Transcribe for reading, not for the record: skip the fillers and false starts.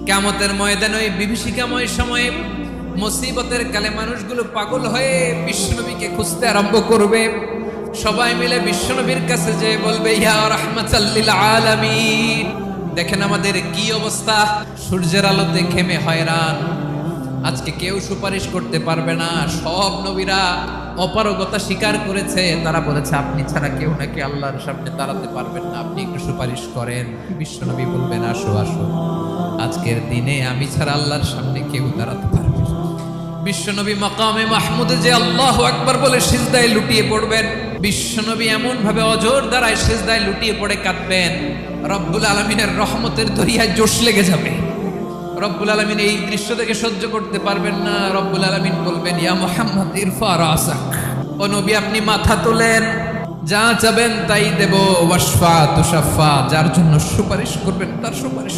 কিয়ামতের ময়দানে ওই বিভীষিকাময় সময়ে মুসিবতের কালে মানুষগুলো পাগল হয়ে বিশ্বনবীকে খুঁজতে আরম্ভ করবে। সবাই মিলে বিশ্বনবীর কাছে যেয়ে বলবে, ইয়া রাহমাতাল লিল আলামিন। দেখেন আমাদের কি অবস্থা, সূর্যের আলোতে ঘেমে হয়রান। আজকে কেউ সুপারিশ করতে পারবে না। সব নবীরা অপারগতা স্বীকার করেছে, তারা বলেছে আপনি ছাড়া কেউ নাকি আল্লাহর সামনে দাঁড়াতে পারবেন না, আপনি একটু সুপারিশ করেন। বিশ্বনবী বলবেন, আসো আসো, আজকের দিনে আমি ছাড়া আল্লাহর সামনে কেউ দাঁড়াতে পারবে না। বিশ্বনবী মাকামে মাহমুদে যে আল্লাহু আকবার বলে সিজদায় লুটিয়ে পড়বেন, বিশ্বনবী এমন ভাবে অজর দ্বারায় সিজদায় লুটিয়ে পড়ে কাঁদবেন, রব্বুল আলামিনের রহমতের দরিয়ায় জোশ লেগে যাবে। রব্বুল আলামিন এই দৃশ্য থেকে সহ্য করতে পারবেন না। রব্বুল আলামিন বলবেন, ইয়া মুহাম্মদ ইরফা রাসাক, ও নবী আপনি মাথা তোলেন, যা চাবেন তাই দেব। ওয়াশফা তুশাফা, যার জন্য সুপারিশ করবেন তার সুপারিশ